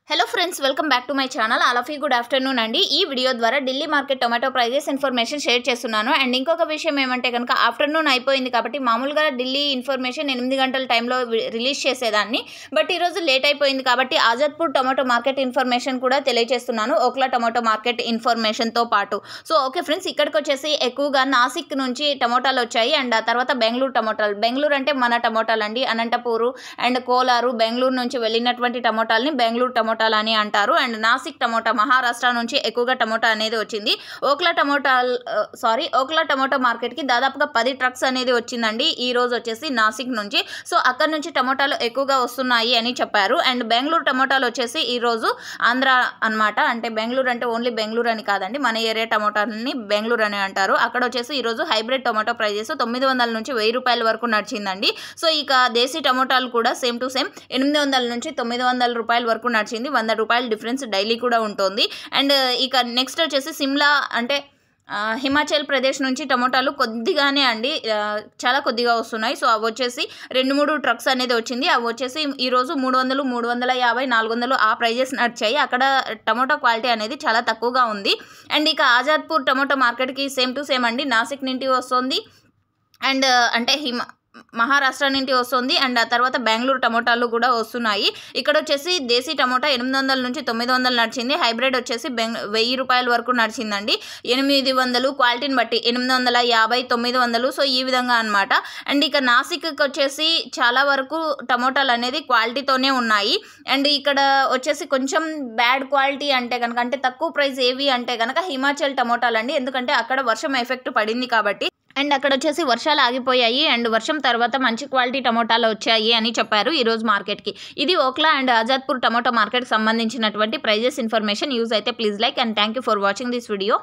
Hello friends, welcome back to my channel. All of you good afternoon అండి. ఈ video ద్వారా Delhi market tomato prices information share చేస్తున్నాను. And ఇంకొక విషయం ఏమంటే కనుక ఆఫ్టర్నూన్ అయిపోయింది కాబట్టి మామూలుగా ఢిల్లీ ఇన్ఫర్మేషన్ 8 గంటల టైంలో రిలీజ్ చేసేదాన్ని. బట్ ఈరోజు లేట్ అయిపోయింది కాబట్టి ఆజాద్పూర్ టొమాటో మార్కెట్ ఇన్ఫర్మేషన్ కూడా తెలియజేస్తున్నాను, ఓక్లా టొమాటో మార్కెట్ ఇన్ఫర్మేషన్తో పాటు. సో ఓకే ఫ్రెండ్స్, ఇక్కడికి వచ్చేసి ఎక్కువగా నాసిక్ నుంచి టమోటాలు వచ్చాయి. అండ్ ఆ తర్వాత బెంగళూరు టమోటాలు. బెంగళూరు అంటే మన టమోటాలు అండి. అనంతపూరు అండ్ కోలారు, బెంగళూరు నుంచి వెళ్ళినటువంటి టమోటాలని బెంగళూరు టమోటాలు అని అంటారు. అండ్ నాసిక్ టమోటా, మహారాష్ట్ర నుంచి ఎక్కువగా టమోటా అనేది వచ్చింది. ఓక్లా టమోటా మార్కెట్కి దాదాపుగా 10 ట్రక్స్ అనేది వచ్చిందండి ఈ రోజు వచ్చేసి నాసిక్ నుంచి. సో అక్కడ నుంచి టమోటాలు ఎక్కువగా వస్తున్నాయి అని చెప్పారు. అండ్ బెంగళూరు టమోటాలు వచ్చేసి ఈరోజు ఆంధ్ర అనమాట. అంటే బెంగళూరు అంటే ఓన్లీ బెంగళూరు అని కాదండి, మన ఏరియా టమోటాలని బెంగళూరు అని అంటారు. అక్కడ వచ్చేసి ఈరోజు హైబ్రిడ్ టొమాటో ప్రైజెస్ 900 నుంచి 1000 రూపాయల వరకు నడిచిందండి. సో ఇక దేశీ టమోటాలు కూడా సేమ్ టు సేమ్ 800 నుంచి 900 రూపాయల వరకు నడిచింది. 100 రూపాయల డిఫరెన్స్ డైలీ కూడా ఉంటుంది. అండ్ ఇక నెక్స్ట్ వచ్చేసి సిమ్లా అంటే హిమాచల్ ప్రదేశ్ నుంచి టమోటాలు కొద్దిగానే అండి, చాలా కొద్దిగా వస్తున్నాయి. సో అవి వచ్చేసి 2-3 ట్రక్స్ అనేది వచ్చింది. అవి వచ్చేసి ఈరోజు 300, 350, 400 ఆ ప్రైజెస్ నడిచాయి. అక్కడ టమోటా క్వాలిటీ అనేది చాలా తక్కువగా ఉంది. అండ్ ఇక ఆజాద్పూర్ టమోటా మార్కెట్కి సేమ్ టు సేమ్ అండి, నాసిక్ నుండి వస్తుంది అండ్ అంటే మహారాష్ట్ర నుండి వస్తుంది. అండ్ ఆ తర్వాత బెంగళూరు టమోటాలు కూడా వస్తున్నాయి. ఇక్కడ వచ్చేసి దేశీ టమోటా 800 నుంచి 900 నడిచింది. హైబ్రిడ్ వచ్చేసి 1000 రూపాయల వరకు నడిచిందండి. 800 క్వాలిటీని బట్టి 850, 900. సో ఈ విధంగా అనమాట. అండ్ ఇక నాసిక్కి వచ్చేసి చాలా వరకు టమోటాలు అనేది క్వాలిటీతోనే ఉన్నాయి. అండ్ ఇక్కడ వచ్చేసి కొంచెం బ్యాడ్ క్వాలిటీ అంటే కనుక, అంటే తక్కువ ప్రైస్ ఏవి అంటే కనుక హిమాచల్ టమోటాలు అండి. ఎందుకంటే అక్కడ వర్షం ఎఫెక్ట్ పడింది కాబట్టి. అండ్ అక్కడ వచ్చేసి వర్షాలు ఆగిపోయాయి అండ్ వర్షం తర్వాత మంచి క్వాలిటీ టమోటాలు వచ్చాయి అని చెప్పారు ఈరోజు మార్కెట్కి. ఇది ఓక్లా అండ్ ఆజాద్పూర్ టమోటా మార్కెట్కి సంబంధించినటువంటి ప్రైజెస్ ఇన్ఫర్మేషన్. యూజ్ అయితే please like and thank you for watching this video.